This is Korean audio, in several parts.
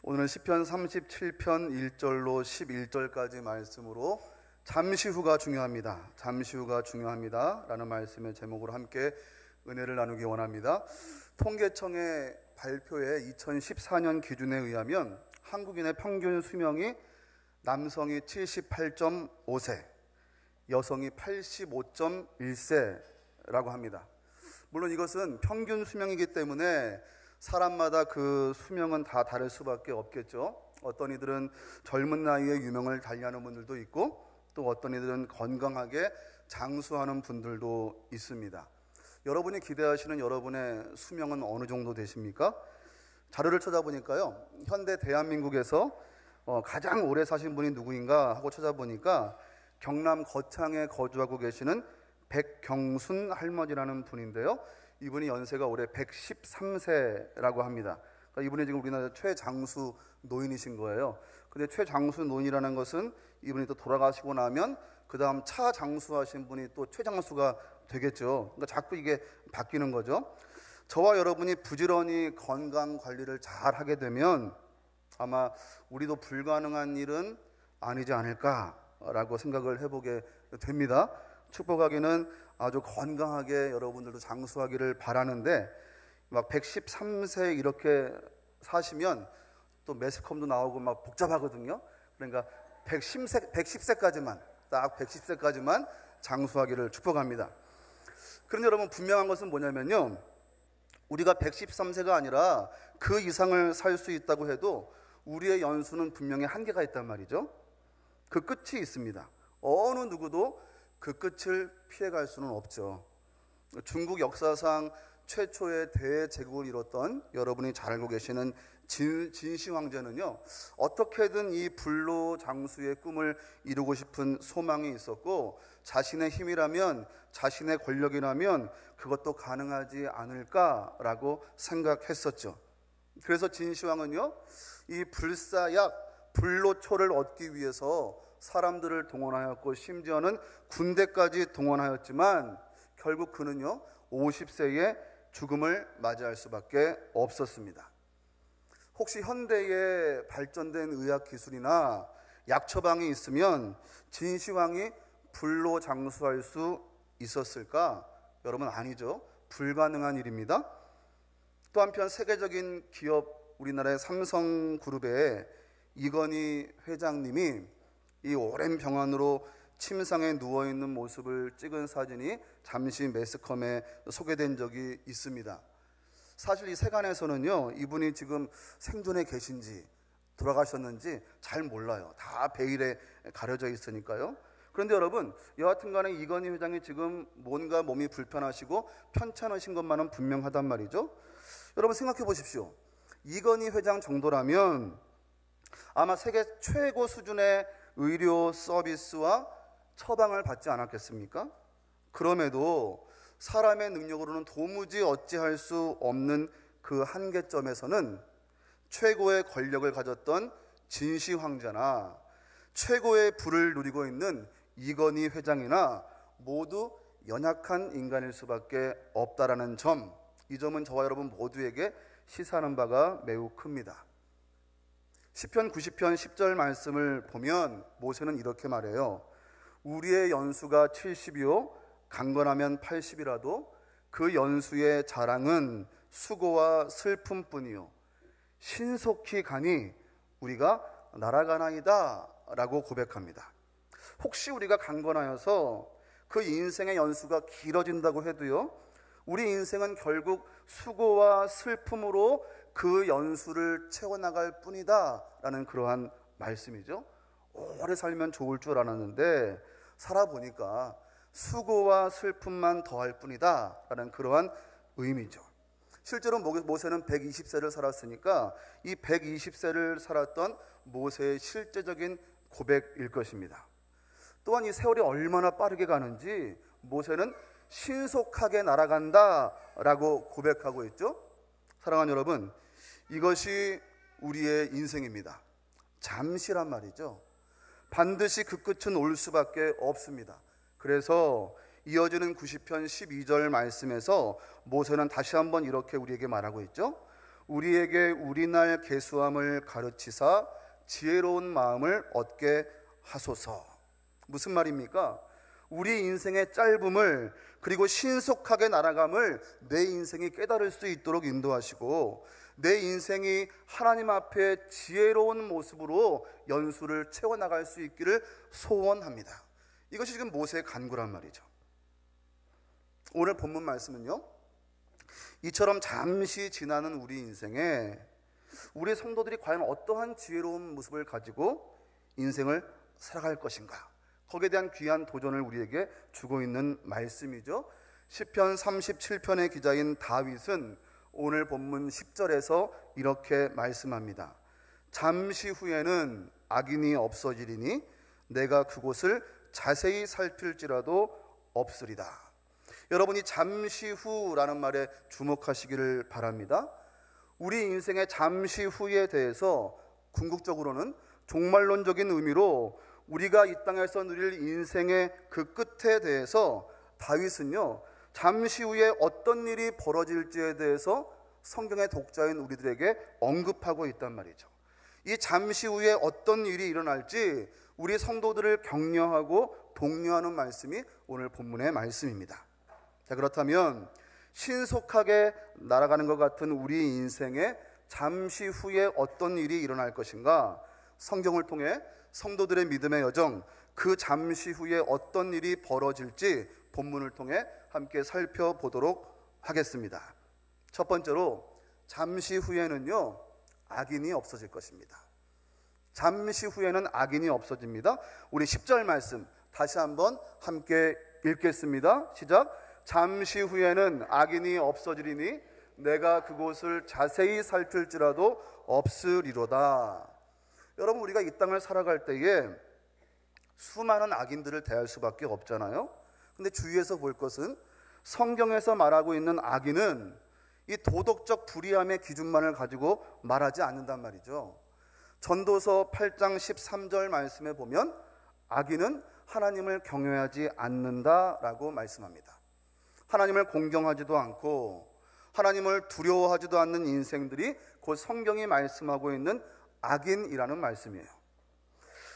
오늘은 시편 37편 1절로 11절까지 말씀으로 잠시 후가 중요합니다. 잠시 후가 중요합니다 라는 말씀의 제목으로 함께 은혜를 나누기 원합니다. 통계청의 발표에 2014년 기준에 의하면 한국인의 평균 수명이 남성이 78.5세, 여성이 85.1세라고 합니다. 물론 이것은 평균 수명이기 때문에 사람마다 그 수명은 다 다를 수밖에 없겠죠. 어떤 이들은 젊은 나이에 유명을 달리하는 분들도 있고, 또 어떤 이들은 건강하게 장수하는 분들도 있습니다. 여러분이 기대하시는 여러분의 수명은 어느 정도 되십니까? 자료를 찾아보니까요, 현대 대한민국에서 가장 오래 사신 분이 누구인가 하고 찾아보니까 경남 거창에 거주하고 계시는 백경순 할머니라는 분인데요, 이분이 연세가 올해 113세라고 합니다. 그러니까 이분이 지금 우리나라 최장수 노인이신 거예요. 근데 최장수 노인이라는 것은 이분이 또 돌아가시고 나면 그 다음 차장수하신 분이 또 최장수가 되겠죠. 그러니까 자꾸 이게 바뀌는 거죠. 저와 여러분이 부지런히 건강 관리를 잘 하게 되면 아마 우리도 불가능한 일은 아니지 않을까라고 생각을 해보게 됩니다. 축복하기는 아주 건강하게 여러분들도 장수하기를 바라는데, 막 113세 이렇게 사시면 또 매스컴도 나오고 막 복잡하거든요. 그러니까 110세까지만, 딱 110세까지만 장수하기를 축복합니다. 그런데 여러분, 분명한 것은 뭐냐면요, 우리가 113세가 아니라 그 이상을 살 수 있다고 해도 우리의 연수는 분명히 한계가 있단 말이죠. 그 끝이 있습니다. 어느 누구도 그 끝을 피해갈 수는 없죠. 중국 역사상 최초의 대제국을 이뤘던 여러분이 잘 알고 계시는 진시 황제는요, 어떻게든 이 불로장수의 꿈을 이루고 싶은 소망이 있었고, 자신의 힘이라면, 자신의 권력이라면 그것도 가능하지 않을까라고 생각했었죠. 그래서 진시황은요, 이 불사약, 불로초를 얻기 위해서 사람들을 동원하였고, 심지어는 군대까지 동원하였지만 결국 그는요 50세에 죽음을 맞이할 수밖에 없었습니다. 혹시 현대에 발전된 의학 기술이나 약 처방이 있으면 진시황이 불로 장수할 수 있었을까? 여러분, 아니죠. 불가능한 일입니다. 또 한편 세계적인 기업, 우리나라의 삼성그룹의 이건희 회장님이 이 오랜 병환으로 침상에 누워있는 모습을 찍은 사진이 잠시 매스컴에 소개된 적이 있습니다. 사실 이 세간에서는요, 이분이 지금 생존에 계신지 돌아가셨는지 잘 몰라요. 다 베일에 가려져 있으니까요. 그런데 여러분, 여하튼 간에 이건희 회장이 지금 뭔가 몸이 불편하시고 편찮으신 것만은 분명하단 말이죠. 여러분 생각해 보십시오. 이건희 회장 정도라면 아마 세계 최고 수준의 의료 서비스와 처방을 받지 않았겠습니까? 그럼에도 사람의 능력으로는 도무지 어찌할 수 없는 그 한계점에서는 최고의 권력을 가졌던 진시 황제나 최고의 부를 누리고 있는 이건희 회장이나 모두 연약한 인간일 수밖에 없다라는 점, 이 점은 저와 여러분 모두에게 시사하는 바가 매우 큽니다. 시편 90편 10절 말씀을 보면 모세는 이렇게 말해요. 우리의 연수가 70이요 강건하면 80이라도 그 연수의 자랑은 수고와 슬픔뿐이요 신속히 가니 우리가 날아가나이다 라고 고백합니다. 혹시 우리가 강건하여서 그 인생의 연수가 길어진다고 해도요, 우리 인생은 결국 수고와 슬픔으로 그 연수를 채워나갈 뿐이다 라는 그러한 말씀이죠. 오래 살면 좋을 줄 알았는데 살아보니까 수고와 슬픔만 더할 뿐이다 라는 그러한 의미죠. 실제로 모세는 120세를 살았으니까 이 120세를 살았던 모세의 실제적인 고백일 것입니다. 또한 이 세월이 얼마나 빠르게 가는지 모세는 신속하게 날아간다 라고 고백하고 있죠. 사랑하는 여러분, 이것이 우리의 인생입니다. 잠시란 말이죠. 반드시 그 끝은 올 수밖에 없습니다. 그래서 이어지는 90편 12절 말씀에서 모세는 다시 한번 이렇게 우리에게 말하고 있죠. 우리에게 우리날 계수함을 가르치사 지혜로운 마음을 얻게 하소서. 무슨 말입니까? 우리 인생의 짧음을, 그리고 신속하게 날아감을 내 인생이 깨달을 수 있도록 인도하시고, 내 인생이 하나님 앞에 지혜로운 모습으로 연수를 채워나갈 수 있기를 소원합니다. 이것이 지금 모세의 간구란 말이죠. 오늘 본문 말씀은요, 이처럼 잠시 지나는 우리 인생에 우리 성도들이 과연 어떠한 지혜로운 모습을 가지고 인생을 살아갈 것인가, 거기에 대한 귀한 도전을 우리에게 주고 있는 말씀이죠. 시편 37편의 기자인 다윗은 오늘 본문 10절에서 이렇게 말씀합니다. 잠시 후에는 악인이 없어지리니 내가 그곳을 자세히 살필지라도 없으리다. 여러분이 잠시 후라는 말에 주목하시기를 바랍니다. 우리 인생의 잠시 후에 대해서 궁극적으로는 종말론적인 의미로 우리가 이 땅에서 누릴 인생의 그 끝에 대해서 다윗은요, 잠시 후에 어떤 일이 벌어질지에 대해서 성경의 독자인 우리들에게 언급하고 있단 말이죠. 이 잠시 후에 어떤 일이 일어날지 우리 성도들을 격려하고 독려하는 말씀이 오늘 본문의 말씀입니다. 자, 그렇다면 신속하게 날아가는 것 같은 우리 인생에 잠시 후에 어떤 일이 일어날 것인가, 성경을 통해 성도들의 믿음의 여정, 그 잠시 후에 어떤 일이 벌어질지 본문을 통해 함께 살펴보도록 하겠습니다. 첫 번째로, 잠시 후에는요, 악인이 없어질 것입니다. 잠시 후에는 악인이 없어집니다. 우리 10절 말씀 다시 한번 함께 읽겠습니다. 시작. 잠시 후에는 악인이 없어지리니 내가 그곳을 자세히 살필지라도 없으리로다. 여러분, 우리가 이 땅을 살아갈 때에 수많은 악인들을 대할 수밖에 없잖아요. 근데 주위에서 볼 것은 성경에서 말하고 있는 악인은 이 도덕적 불의함의 기준만을 가지고 말하지 않는단 말이죠. 전도서 8장 13절 말씀에 보면 악인은 하나님을 경외하지 않는다라고 말씀합니다. 하나님을 공경하지도 않고 하나님을 두려워하지도 않는 인생들이 곧 성경이 말씀하고 있는 악인이라는 말씀이에요.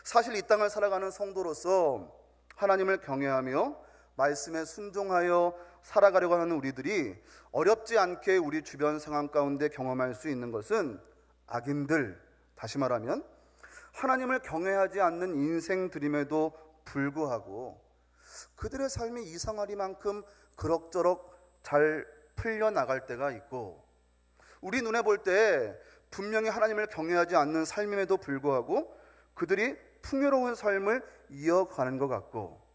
사실 이 땅을 살아가는 성도로서 하나님을 경외하며 말씀에 순종하여 살아가려고 하는 우리들이 어렵지 않게 우리 주변 상황 가운데 경험할 수 있는 것은 악인들, 다시 말하면 하나님을 경외하지 않는 인생들임에도 불구하고 그들의 삶이 이상하리만큼 그럭저럭 잘 풀려나갈 때가 있고, 우리 눈에 볼 때 분명히 하나님을 경외하지 않는 삶임에도 불구하고 그들이 풍요로운 삶을 이어가는 것 같고,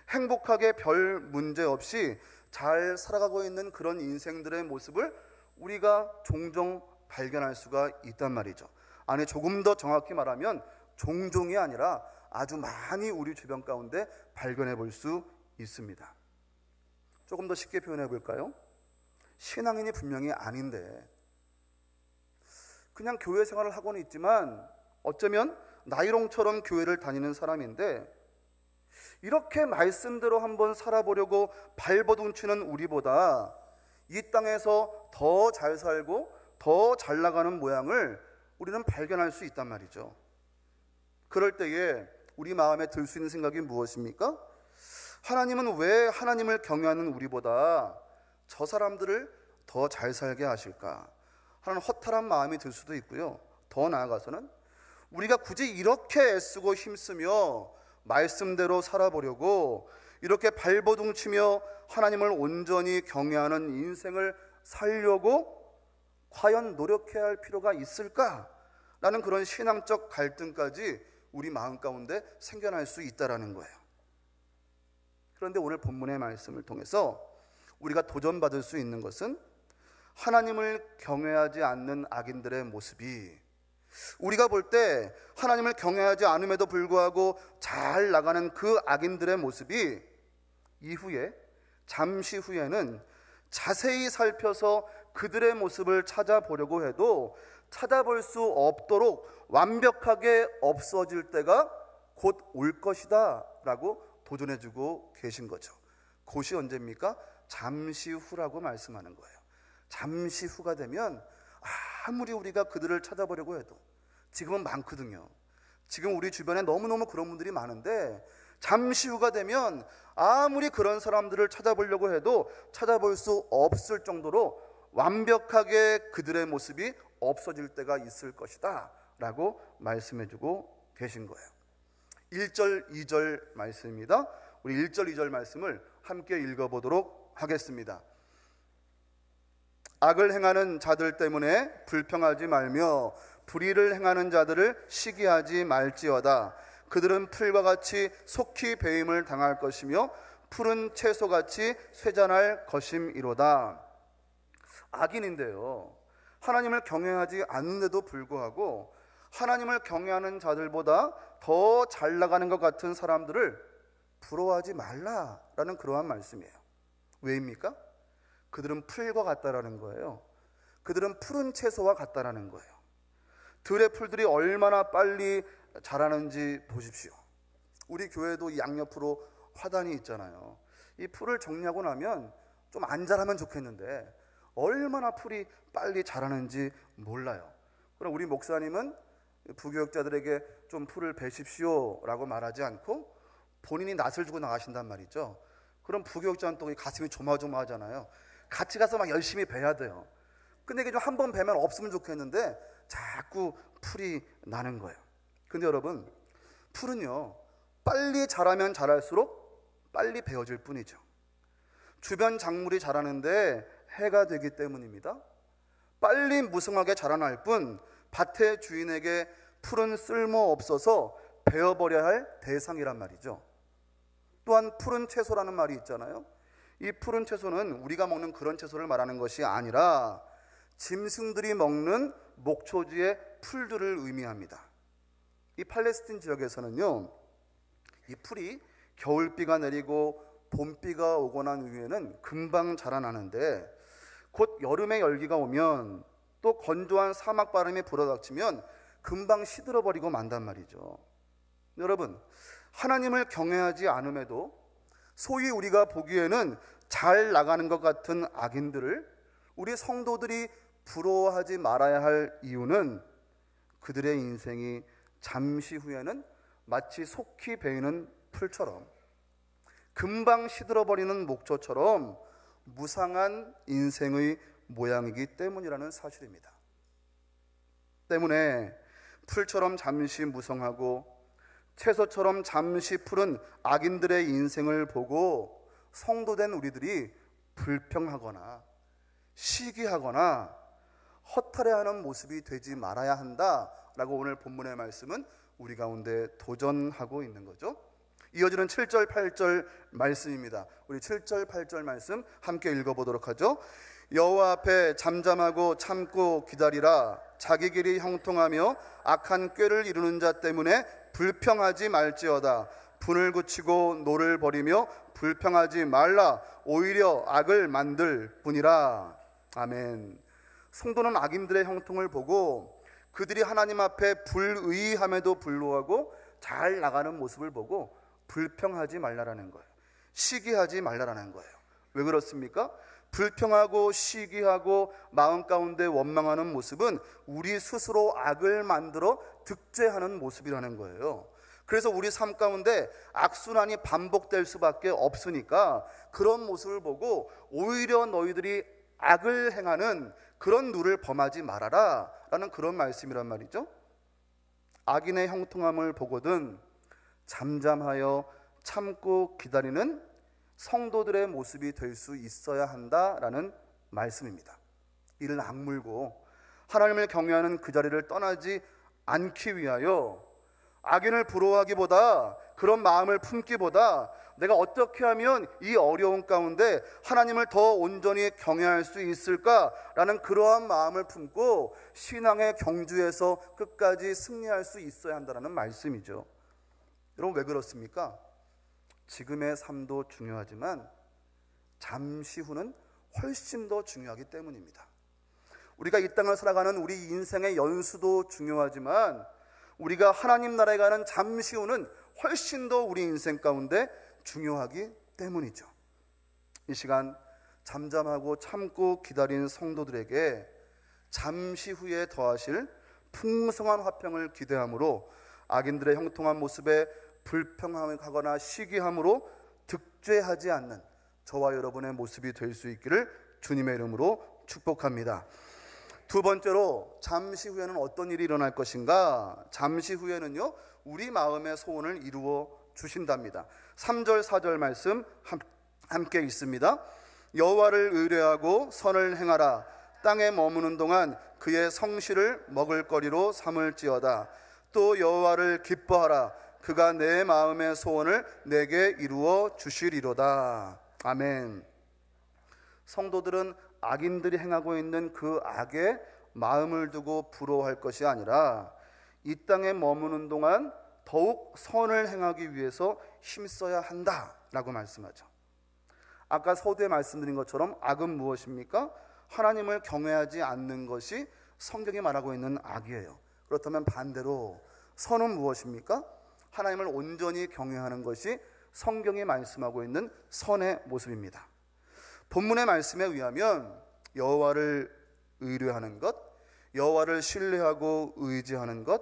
행복하게 별 문제 없이 잘 살아가고 있는 그런 인생들의 모습을 우리가 종종 발견할 수가 있단 말이죠. 아니, 조금 더 정확히 말하면 종종이 아니라 아주 많이 우리 주변 가운데 발견해 볼 수 있습니다. 조금 더 쉽게 표현해 볼까요? 신앙인이 분명히 아닌데 그냥 교회 생활을 하고는 있지만 어쩌면 나이롱처럼 교회를 다니는 사람인데, 이렇게 말씀대로 한번 살아보려고 발버둥치는 우리보다 이 땅에서 더 잘 살고 더 잘 나가는 모양을 우리는 발견할 수 있단 말이죠. 그럴 때에 우리 마음에 들 수 있는 생각이 무엇입니까? 하나님은 왜 하나님을 경외하는 우리보다 저 사람들을 더 잘 살게 하실까 하는 허탈한 마음이 들 수도 있고요. 더 나아가서는 우리가 굳이 이렇게 애쓰고 힘쓰며 말씀대로 살아보려고 이렇게 발버둥치며 하나님을 온전히 경외하는 인생을 살려고 과연 노력해야 할 필요가 있을까라는 그런 신앙적 갈등까지 우리 마음 가운데 생겨날 수 있다는 거예요. 그런데 오늘 본문의 말씀을 통해서 우리가 도전받을 수 있는 것은 하나님을 경외하지 않는 악인들의 모습이 우리가 볼 때 하나님을 경외하지 않음에도 불구하고 잘 나가는 그 악인들의 모습이 이후에 잠시 후에는 자세히 살펴서 그들의 모습을 찾아보려고 해도 찾아볼 수 없도록 완벽하게 없어질 때가 곧 올 것이다 라고 도전해주고 계신 거죠. 그것이 언제입니까? 잠시 후라고 말씀하는 거예요. 잠시 후가 되면 아무리 우리가 그들을 찾아보려고 해도 지금은 많거든요. 지금 우리 주변에 너무너무 그런 분들이 많은데 잠시 후가 되면 아무리 그런 사람들을 찾아보려고 해도 찾아볼 수 없을 정도로 완벽하게 그들의 모습이 없어질 때가 있을 것이다 라고 말씀해주고 계신 거예요. 1절, 2절 말씀입니다. 우리 1절, 2절 말씀을 함께 읽어보도록 하겠습니다. 악을 행하는 자들 때문에 불평하지 말며 불의를 행하는 자들을 시기하지 말지어다. 그들은 풀과 같이 속히 배임을 당할 것이며 푸른 채소같이 쇠잔할 것임이로다. 악인인데요, 하나님을 경외하지 않는데도 불구하고 하나님을 경외하는 자들보다 더 잘 나가는 것 같은 사람들을 부러워하지 말라라는 그러한 말씀이에요. 왜입니까? 그들은 풀과 같다라는 거예요. 그들은 푸른 채소와 같다라는 거예요. 들의 풀들이 얼마나 빨리 자라는지 보십시오. 우리 교회도 이 양옆으로 화단이 있잖아요. 이 풀을 정리하고 나면 좀 안 자라면 좋겠는데 얼마나 풀이 빨리 자라는지 몰라요. 그럼 우리 목사님은 부교역자들에게 좀 풀을 베십시오 라고 말하지 않고 본인이 낯을 주고 나가신단 말이죠. 그럼 부교역자는 또 가슴이 조마조마하잖아요. 같이 가서 막 열심히 베야 돼요. 근데 이게 좀 한 번 베면 없으면 좋겠는데 자꾸 풀이 나는 거예요. 근데 여러분, 풀은요 빨리 자라면 자랄수록 빨리 베어질 뿐이죠. 주변 작물이 자라는데 해가 되기 때문입니다. 빨리 무성하게 자라날 뿐 밭의 주인에게 풀은 쓸모없어서 베어버려야 할 대상이란 말이죠. 또한 푸른 채소라는 말이 있잖아요. 이 푸른 채소는 우리가 먹는 그런 채소를 말하는 것이 아니라 짐승들이 먹는 목초지의 풀들을 의미합니다. 이 팔레스틴 지역에서는요, 이 풀이 겨울비가 내리고 봄비가 오고 난 후에는 금방 자라나는데 곧 여름의 열기가 오면 또 건조한 사막 바람이 불어닥치면 금방 시들어버리고 만단 말이죠. 여러분, 하나님을 경외하지 않음에도 소위 우리가 보기에는 잘 나가는 것 같은 악인들을 우리 성도들이 부러워하지 말아야 할 이유는 그들의 인생이 잠시 후에는 마치 속히 베이는 풀처럼 금방 시들어버리는 목초처럼 무상한 인생의 모양이기 때문이라는 사실입니다. 때문에 풀처럼 잠시 무성하고 채소처럼 잠시 푸른 악인들의 인생을 보고 성도된 우리들이 불평하거나 시기하거나 허탈해하는 모습이 되지 말아야 한다라고 오늘 본문의 말씀은 우리 가운데 도전하고 있는 거죠. 이어지는 7절, 8절 말씀입니다. 우리 7절, 8절 말씀 함께 읽어보도록 하죠. 여호와 앞에 잠잠하고 참고 기다리라. 자기 길이 형통하며 악한 꾀를 이루는 자 때문에 불평하지 말지어다. 분을 굳히고 노를 버리며 불평하지 말라. 오히려 악을 만들 뿐이라. 아멘. 성도는 악인들의 형통을 보고 그들이 하나님 앞에 불의함에도 불구하고 잘 나가는 모습을 보고 불평하지 말라라는 거예요. 시기하지 말라라는 거예요. 왜 그렇습니까? 불평하고 시기하고 마음 가운데 원망하는 모습은 우리 스스로 악을 만들어 득제하는 모습이라는 거예요. 그래서 우리 삶 가운데 악순환이 반복될 수밖에 없으니까 그런 모습을 보고 오히려 너희들이 악을 행하는 그런 누를 범하지 말아라 라는 그런 말씀이란 말이죠. 악인의 형통함을 보거든 잠잠하여 참고 기다리는 성도들의 모습이 될 수 있어야 한다라는 말씀입니다. 이를 악물고 하나님을 경외하는 그 자리를 떠나지 않기 위하여 악인을 부러워하기보다 그런 마음을 품기보다 내가 어떻게 하면 이 어려운 가운데 하나님을 더 온전히 경외할 수 있을까라는 그러한 마음을 품고 신앙의 경주에서 끝까지 승리할 수 있어야 한다는 말씀이죠. 여러분, 왜 그렇습니까? 지금의 삶도 중요하지만 잠시 후는 훨씬 더 중요하기 때문입니다. 우리가 이 땅을 살아가는 우리 인생의 연수도 중요하지만 우리가 하나님 나라에 가는 잠시 후는 훨씬 더 우리 인생 가운데 중요하기 때문이죠. 이 시간 잠잠하고 참고 기다린 성도들에게 잠시 후에 더하실 풍성한 화평을 기대함으로 악인들의 형통한 모습에 불평하거나 시기함으로 득죄하지 않는 저와 여러분의 모습이 될 수 있기를 주님의 이름으로 축복합니다. 두 번째로 잠시 후에는 어떤 일이 일어날 것인가? 잠시 후에는요, 우리 마음의 소원을 이루어 주신답니다. 3절 4절 말씀 함께 있습니다. 여호와를 의뢰하고 선을 행하라. 땅에 머무는 동안 그의 성실을 먹을거리로 삼을지어다. 또 여호와를 기뻐하라. 그가 내 마음의 소원을 내게 이루어 주시리로다. 아멘. 성도들은 악인들이 행하고 있는 그 악에 마음을 두고 부러워할 것이 아니라 이 땅에 머무는 동안 더욱 선을 행하기 위해서 힘써야 한다라고 말씀하죠. 아까 서두에 말씀드린 것처럼 악은 무엇입니까? 하나님을 경외하지 않는 것이 성경이 말하고 있는 악이에요. 그렇다면 반대로 선은 무엇입니까? 하나님을 온전히 경외하는 것이 성경이 말씀하고 있는 선의 모습입니다. 본문의 말씀에 의하면 여호와를 의뢰하는 것, 여호와를 신뢰하고 의지하는 것,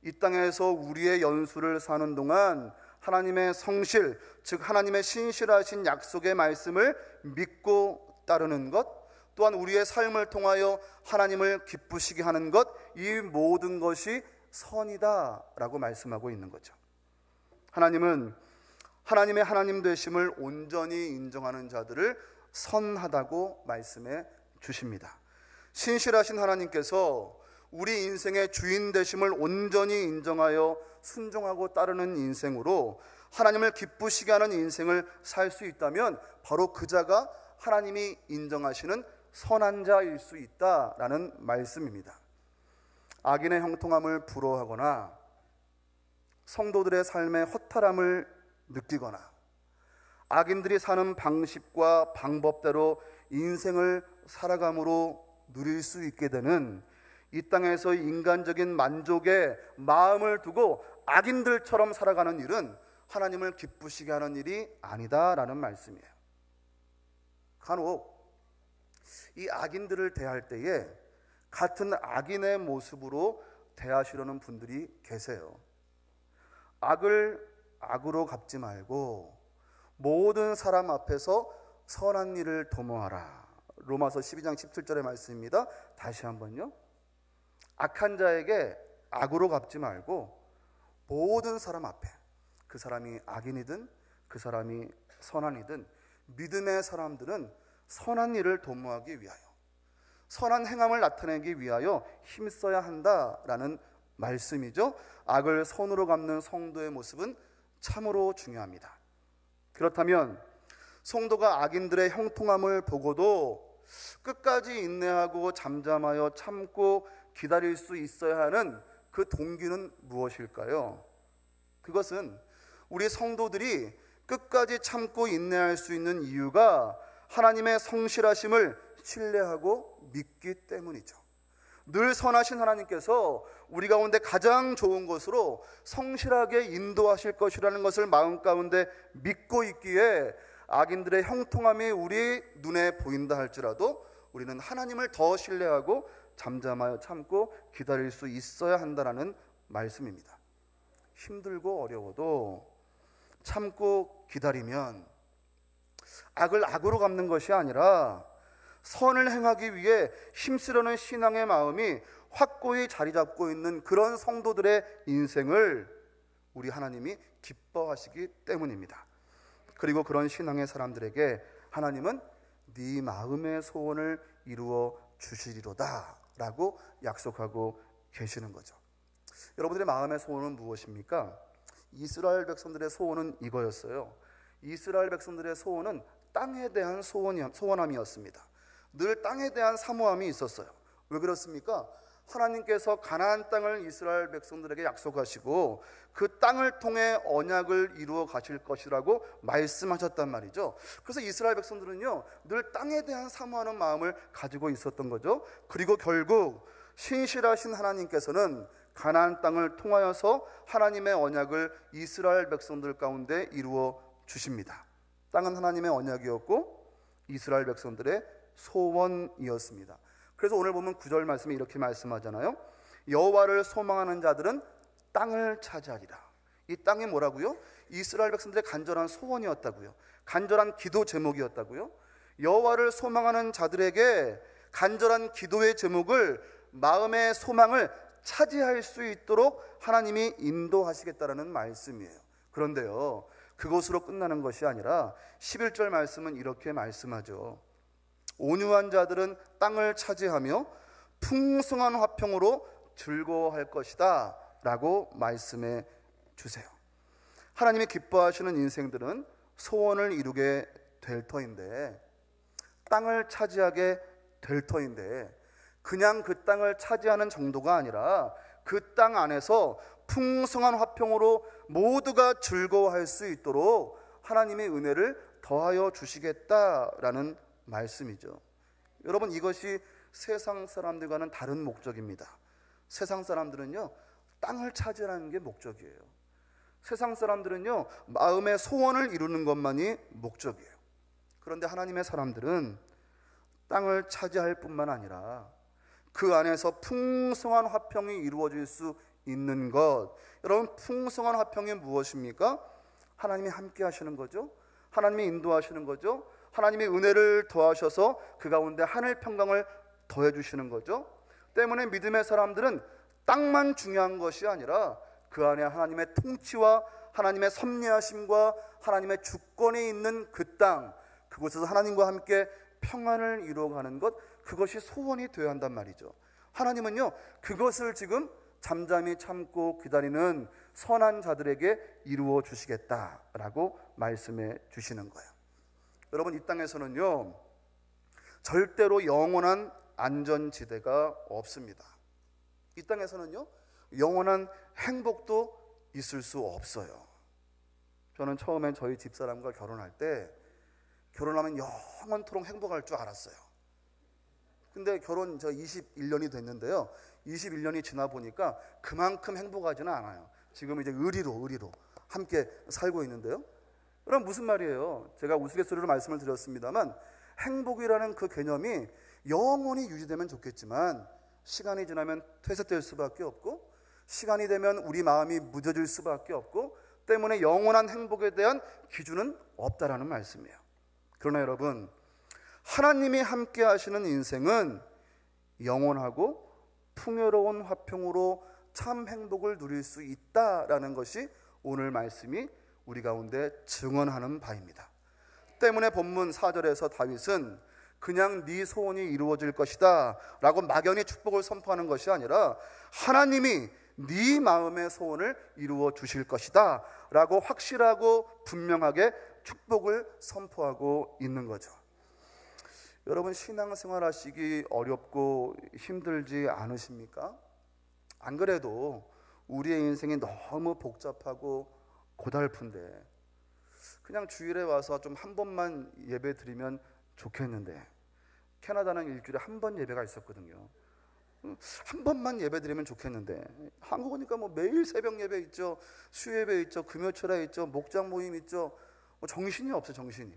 이 땅에서 우리의 연수를 사는 동안 하나님의 성실, 즉 하나님의 신실하신 약속의 말씀을 믿고 따르는 것, 또한 우리의 삶을 통하여 하나님을 기쁘시게 하는 것, 이 모든 것이 선이다라고 말씀하고 있는 거죠. 하나님은 하나님의 하나님 되심을 온전히 인정하는 자들을 선하다고 말씀해 주십니다. 신실하신 하나님께서 우리 인생의 주인 되심을 온전히 인정하여 순종하고 따르는 인생으로 하나님을 기쁘시게 하는 인생을 살 수 있다면 바로 그 자가 하나님이 인정하시는 선한 자일 수 있다라는 말씀입니다. 악인의 형통함을 부러워하거나 성도들의 삶의 허탈함을 느끼거나 악인들이 사는 방식과 방법대로 인생을 살아감으로 누릴 수 있게 되는 이 땅에서 인간적인 만족에 마음을 두고 악인들처럼 살아가는 일은 하나님을 기쁘시게 하는 일이 아니다라는 말씀이에요. 간혹 이 악인들을 대할 때에 같은 악인의 모습으로 대하시려는 분들이 계세요. 악을 악으로 갚지 말고 모든 사람 앞에서 선한 일을 도모하라. 로마서 12장 17절의 말씀입니다. 다시 한번요. 악한 자에게 악으로 갚지 말고 모든 사람 앞에, 그 사람이 악인이든 그 사람이 선한이든 믿음의 사람들은 선한 일을 도모하기 위하여, 선한 행함을 나타내기 위하여 힘써야 한다라는 말씀이죠. 악을 선으로 갚는 성도의 모습은 참으로 중요합니다. 그렇다면 성도가 악인들의 형통함을 보고도 끝까지 인내하고 잠잠하여 참고 기다릴 수 있어야 하는 그 동기는 무엇일까요? 그것은 우리 성도들이 끝까지 참고 인내할 수 있는 이유가 하나님의 성실하심을 신뢰하고 믿기 때문이죠. 늘 선하신 하나님께서 우리 가운데 가장 좋은 것으로 성실하게 인도하실 것이라는 것을 마음 가운데 믿고 있기에 악인들의 형통함이 우리 눈에 보인다 할지라도 우리는 하나님을 더 신뢰하고 잠잠하여 참고 기다릴 수 있어야 한다는 말씀입니다. 힘들고 어려워도 참고 기다리면 악을 악으로 갚는 것이 아니라 선을 행하기 위해 힘쓰려는 신앙의 마음이 확고히 자리 잡고 있는 그런 성도들의 인생을 우리 하나님이 기뻐하시기 때문입니다. 그리고 그런 신앙의 사람들에게 하나님은 네 마음의 소원을 이루어 주시리로다 라고 약속하고 계시는 거죠. 여러분들의 마음의 소원은 무엇입니까? 이스라엘 백성들의 소원은 이거였어요. 이스라엘 백성들의 소원은 땅에 대한 소원함이었습니다. 늘 땅에 대한 사모함이 있었어요. 왜 그렇습니까? 하나님께서 가나안 땅을 이스라엘 백성들에게 약속하시고 그 땅을 통해 언약을 이루어 가실 것이라고 말씀하셨단 말이죠. 그래서 이스라엘 백성들은요 늘 땅에 대한 사모하는 마음을 가지고 있었던 거죠. 그리고 결국 신실하신 하나님께서는 가나안 땅을 통하여서 하나님의 언약을 이스라엘 백성들 가운데 이루어 주십니다. 땅은 하나님의 언약이었고 이스라엘 백성들의 소원이었습니다. 그래서 오늘 보면 9절 말씀에 이렇게 말씀하잖아요. 여호와를 소망하는 자들은 땅을 차지하리라. 이 땅이 뭐라고요? 이스라엘 백성들의 간절한 소원이었다고요. 간절한 기도 제목이었다고요. 여호와를 소망하는 자들에게 간절한 기도의 제목을, 마음의 소망을 차지할 수 있도록 하나님이 인도하시겠다라는 말씀이에요. 그런데요, 그것으로 끝나는 것이 아니라 11절 말씀은 이렇게 말씀하죠. 온유한 자들은 땅을 차지하며 풍성한 화평으로 즐거워할 것이다 라고 말씀해 주세요. 하나님이 기뻐하시는 인생들은 소원을 이루게 될 터인데, 땅을 차지하게 될 터인데, 그냥 그 땅을 차지하는 정도가 아니라 그 땅 안에서 풍성한 화평으로 모두가 즐거워할 수 있도록 하나님의 은혜를 더하여 주시겠다라는 말씀이죠. 여러분, 이것이 세상 사람들과는 다른 목적입니다. 세상 사람들은요, 땅을 차지하는 게 목적이에요. 세상 사람들은요, 마음의 소원을 이루는 것만이 목적이에요. 그런데 하나님의 사람들은 땅을 차지할 뿐만 아니라 그 안에서 풍성한 화평이 이루어질 수 있는 것. 여러분, 풍성한 화평이 무엇입니까? 하나님이 함께 하시는 거죠. 하나님이 인도하시는 거죠. 하나님이 은혜를 더하셔서 그 가운데 하늘 평강을 더해 주시는 거죠. 때문에 믿음의 사람들은 땅만 중요한 것이 아니라 그 안에 하나님의 통치와 하나님의 섭리하심과 하나님의 주권이 있는 그 땅, 그곳에서 하나님과 함께 평안을 이루어가는 것, 그것이 소원이 되어야 한단 말이죠. 하나님은요, 그것을 지금 잠잠히 참고 기다리는 선한 자들에게 이루어 주시겠다라고 말씀해 주시는 거예요. 여러분, 이 땅에서는요, 절대로 영원한 안전지대가 없습니다. 이 땅에서는요, 영원한 행복도 있을 수 없어요. 저는 처음엔 저희 집사람과 결혼할 때 결혼하면 영원토록 행복할 줄 알았어요. 근데 결혼 21년이 됐는데요, 21년이 지나 보니까 그만큼 행복하지는 않아요. 지금 이제 의리로 함께 살고 있는데요. 그럼 무슨 말이에요? 제가 우스갯소리로 말씀을 드렸습니다만, 행복이라는 그 개념이 영원히 유지되면 좋겠지만 시간이 지나면 퇴색될 수밖에 없고, 시간이 되면 우리 마음이 무뎌질 수밖에 없고, 때문에 영원한 행복에 대한 기준은 없다라는 말씀이에요. 그러나 여러분, 하나님이 함께 하시는 인생은 영원하고 풍요로운 화평으로 참 행복을 누릴 수 있다라는 것이 오늘 말씀이 우리 가운데 증언하는 바입니다. 때문에 본문 4절에서 다윗은 그냥 네 소원이 이루어질 것이다 라고 막연히 축복을 선포하는 것이 아니라 하나님이 네 마음의 소원을 이루어 주실 것이다 라고 확실하고 분명하게 축복을 선포하고 있는 거죠. 여러분, 신앙생활 하시기 어렵고 힘들지 않으십니까? 안 그래도 우리의 인생이 너무 복잡하고 고달픈데 그냥 주일에 와서 좀 한 번만 예배 드리면 좋겠는데, 캐나다는 일주일에 한 번 예배가 있었거든요. 한 번만 예배 드리면 좋겠는데, 한국이니까 뭐 매일 새벽 예배 있죠, 수예배 있죠, 금요철에 있죠, 목장 모임 있죠. 뭐 정신이 없어, 정신이.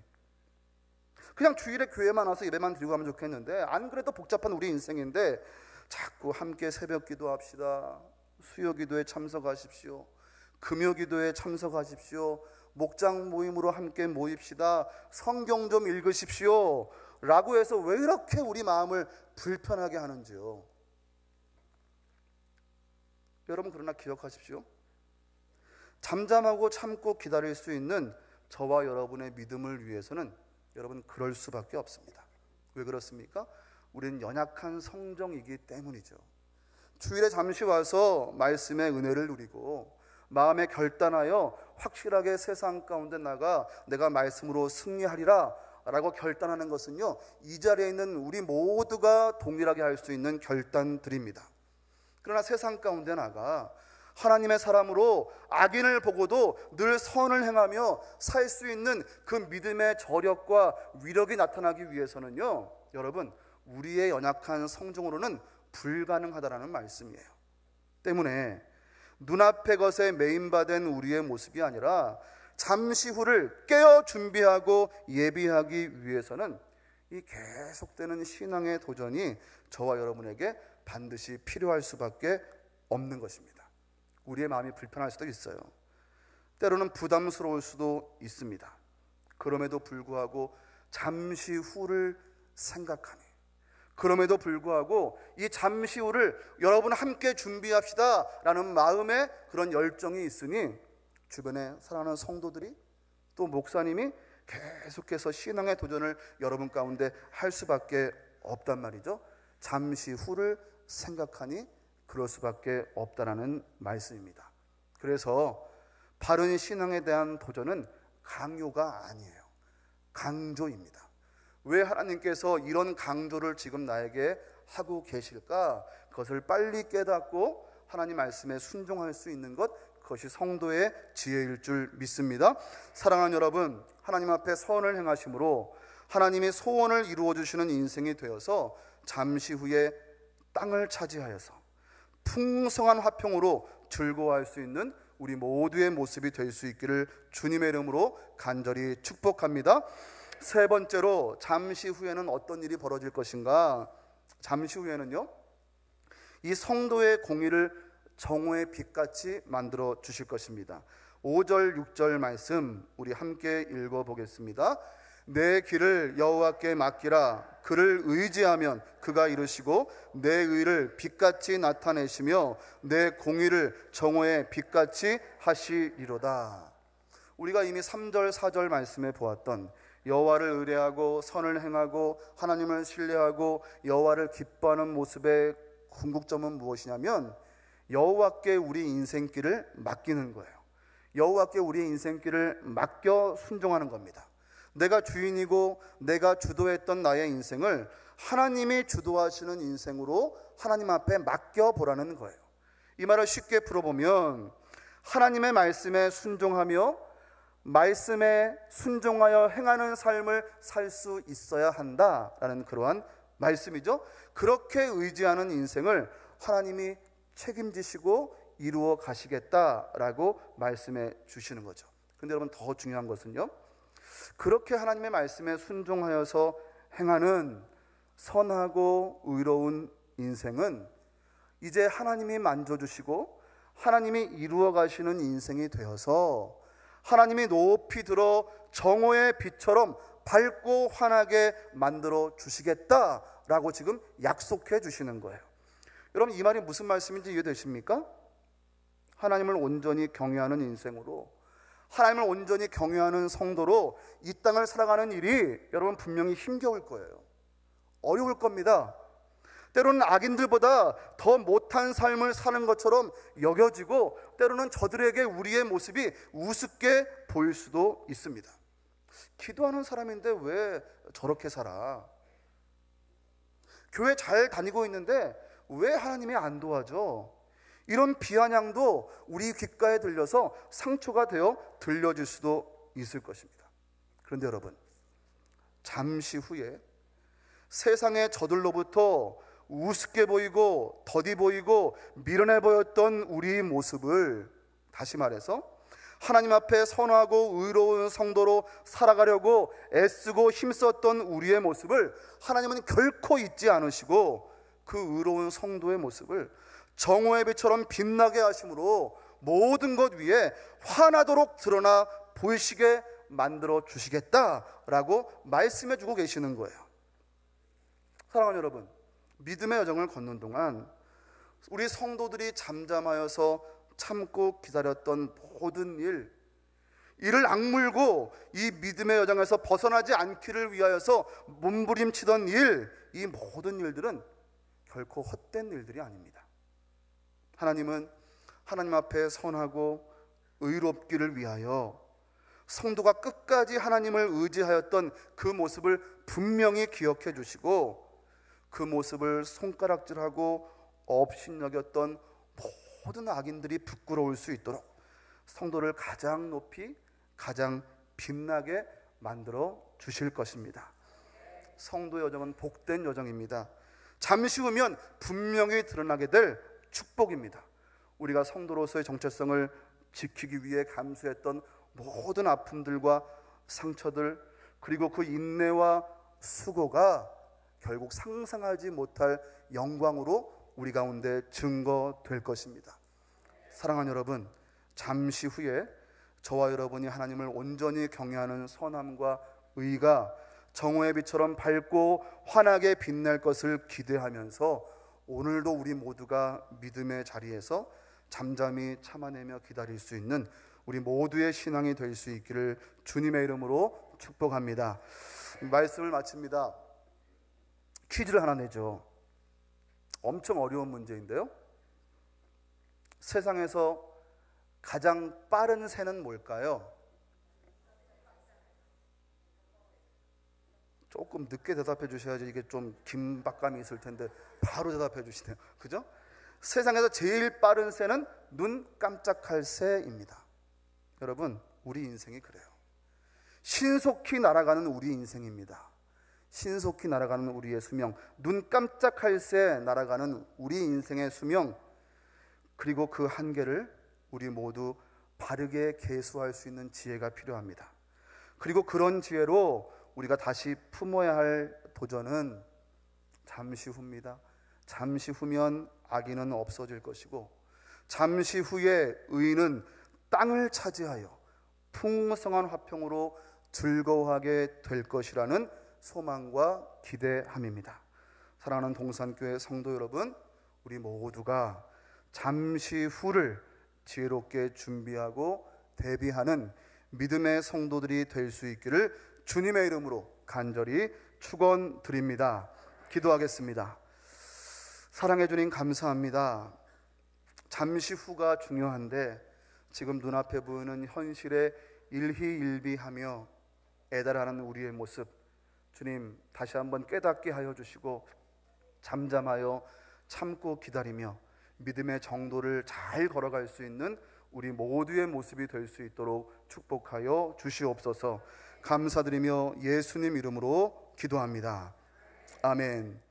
그냥 주일에 교회만 와서 예배만 드리고 가면 좋겠는데, 안 그래도 복잡한 우리 인생인데 자꾸 함께 새벽 기도합시다, 수요 기도에 참석하십시오, 금요 기도에 참석하십시오, 목장 모임으로 함께 모입시다, 성경 좀 읽으십시오 라고 해서 왜 이렇게 우리 마음을 불편하게 하는지요. 여러분, 그러나 기억하십시오. 잠잠하고 참고 기다릴 수 있는 저와 여러분의 믿음을 위해서는 여러분, 그럴 수밖에 없습니다. 왜 그렇습니까? 우리는 연약한 성정이기 때문이죠. 주일에 잠시 와서 말씀의 은혜를 누리고 마음에 결단하여 확실하게 세상 가운데 나가 내가 말씀으로 승리하리라 라고 결단하는 것은요, 이 자리에 있는 우리 모두가 동일하게 할 수 있는 결단들입니다. 그러나 세상 가운데 나가 하나님의 사람으로 악인을 보고도 늘 선을 행하며 살 수 있는 그 믿음의 저력과 위력이 나타나기 위해서는요, 여러분, 우리의 연약한 성정으로는 불가능하다라는 말씀이에요. 때문에 눈앞의 것에 매인받은 우리의 모습이 아니라 잠시 후를 깨어 준비하고 예비하기 위해서는 이 계속되는 신앙의 도전이 저와 여러분에게 반드시 필요할 수밖에 없는 것입니다. 우리의 마음이 불편할 수도 있어요. 때로는 부담스러울 수도 있습니다. 그럼에도 불구하고 잠시 후를 생각하니, 그럼에도 불구하고 이 잠시 후를 여러분 함께 준비합시다 라는 마음의 그런 열정이 있으니 주변에 사랑하는 성도들이 또 목사님이 계속해서 신앙의 도전을 여러분 가운데 할 수밖에 없단 말이죠. 잠시 후를 생각하니 그럴 수밖에 없다라는 말씀입니다. 그래서 바른 신앙에 대한 도전은 강요가 아니에요. 강조입니다. 왜 하나님께서 이런 강조를 지금 나에게 하고 계실까? 그것을 빨리 깨닫고 하나님 말씀에 순종할 수 있는 것, 그것이 성도의 지혜일 줄 믿습니다. 사랑하는 여러분, 하나님 앞에 선을 행하심으로 하나님이 소원을 이루어 주시는 인생이 되어서 잠시 후에 땅을 차지하여서 풍성한 화평으로 즐거워할 수 있는 우리 모두의 모습이 될 수 있기를 주님의 이름으로 간절히 축복합니다. 세 번째로, 잠시 후에는 어떤 일이 벌어질 것인가? 잠시 후에는요, 이 성도의 공의를 정오의 빛같이 만들어 주실 것입니다. 5절 6절 말씀 우리 함께 읽어보겠습니다. 내 길을 여호와께 맡기라. 그를 의지하면 그가 이루시고 내 의를 빛같이 나타내시며 내 공의를 정오의 빛같이 하시리로다. 우리가 이미 3절 4절 말씀에 보았던 여호와를 의뢰하고 선을 행하고 하나님을 신뢰하고 여호와를 기뻐하는 모습의 궁극점은 무엇이냐면 여호와께 우리 인생길을 맡기는 거예요. 여호와께 우리의 인생길을 맡겨 순종하는 겁니다. 내가 주인이고 내가 주도했던 나의 인생을 하나님이 주도하시는 인생으로 하나님 앞에 맡겨보라는 거예요. 이 말을 쉽게 풀어보면 하나님의 말씀에 순종하며 말씀에 순종하여 행하는 삶을 살 수 있어야 한다라는 그러한 말씀이죠. 그렇게 의지하는 인생을 하나님이 책임지시고 이루어 가시겠다라고 말씀해 주시는 거죠. 근데 여러분, 더 중요한 것은요, 그렇게 하나님의 말씀에 순종하여서 행하는 선하고 의로운 인생은 이제 하나님이 만져주시고 하나님이 이루어 가시는 인생이 되어서 하나님이 높이 들어 정오의 빛처럼 밝고 환하게 만들어 주시겠다라고 지금 약속해 주시는 거예요. 여러분, 이 말이 무슨 말씀인지 이해되십니까? 하나님을 온전히 경외하는 인생으로, 하나님을 온전히 경외하는 성도로 이 땅을 살아가는 일이 여러분 분명히 힘겨울 거예요. 어려울 겁니다. 때로는 악인들보다 더 못한 삶을 사는 것처럼 여겨지고 때로는 저들에게 우리의 모습이 우습게 보일 수도 있습니다. 기도하는 사람인데 왜 저렇게 살아? 교회 잘 다니고 있는데 왜 하나님이 안 도와줘? 이런 비아냥도 우리 귓가에 들려서 상처가 되어 들려질 수도 있을 것입니다. 그런데 여러분, 잠시 후에 세상의 저들로부터 우습게 보이고 더디 보이고 미련해 보였던 우리 모습을, 다시 말해서 하나님 앞에 선하고 의로운 성도로 살아가려고 애쓰고 힘썼던 우리의 모습을 하나님은 결코 잊지 않으시고 그 의로운 성도의 모습을 정오의 빛처럼 빛나게 하심으로 모든 것 위에 환하도록 드러나 보이시게 만들어 주시겠다라고 말씀해 주고 계시는 거예요. 사랑하는 여러분, 믿음의 여정을 걷는 동안 우리 성도들이 잠잠하여서 참고 기다렸던 모든 이를 악물고 이 믿음의 여정에서 벗어나지 않기를 위하여서 몸부림치던 이 모든 일들은 결코 헛된 일들이 아닙니다. 하나님은 하나님 앞에 선하고 의롭기를 위하여 성도가 끝까지 하나님을 의지하였던 그 모습을 분명히 기억해 주시고 그 모습을 손가락질하고 업신여겼던 모든 악인들이 부끄러울 수 있도록 성도를 가장 높이 가장 빛나게 만들어 주실 것입니다. 성도 여정은 복된 여정입니다. 잠시 후면 분명히 드러나게 될 축복입니다. 우리가 성도로서의 정체성을 지키기 위해 감수했던 모든 아픔들과 상처들, 그리고 그 인내와 수고가 결국 상상하지 못할 영광으로 우리 가운데 증거될 것입니다. 사랑하는 여러분, 잠시 후에 저와 여러분이 하나님을 온전히 경외하는 선함과 의가 정오의 빛처럼 밝고 환하게 빛날 것을 기대하면서 오늘도 우리 모두가 믿음의 자리에서 잠잠히 참아내며 기다릴 수 있는 우리 모두의 신앙이 될 수 있기를 주님의 이름으로 축복합니다. 말씀을 마칩니다. 퀴즈를 하나 내죠. 엄청 어려운 문제인데요. 세상에서 가장 빠른 새는 뭘까요? 조금 늦게 대답해 주셔야지 이게 좀 긴박감이 있을 텐데 바로 대답해 주시네요. 그죠? 세상에서 제일 빠른 새는 눈 깜짝할 새입니다. 여러분, 우리 인생이 그래요. 신속히 날아가는 우리 인생입니다. 신속히 날아가는 우리의 수명, 눈 깜짝할 새 날아가는 우리 인생의 수명, 그리고 그 한계를 우리 모두 바르게 계수할 수 있는 지혜가 필요합니다. 그리고 그런 지혜로 우리가 다시 품어야 할 도전은 잠시 후입니다. 잠시 후면 악인은 없어질 것이고, 잠시 후에 의인은 땅을 차지하여 풍성한 화평으로 즐거워하게 될 것이라는 소망과 기대함입니다. 사랑하는 동산교회 성도 여러분, 우리 모두가 잠시 후를 지혜롭게 준비하고 대비하는 믿음의 성도들이 될 수 있기를 주님의 이름으로 간절히 축원드립니다. 기도하겠습니다. 사랑해 주님 감사합니다. 잠시 후가 중요한데 지금 눈앞에 보이는 현실에 일희일비하며 애달하는 우리의 모습, 주님 다시 한번 깨닫게 하여 주시고 잠잠하여 참고 기다리며 믿음의 정도를 잘 걸어갈 수 있는 우리 모두의 모습이 될 수 있도록 축복하여 주시옵소서. 감사드리며 예수님 이름으로 기도합니다. 아멘.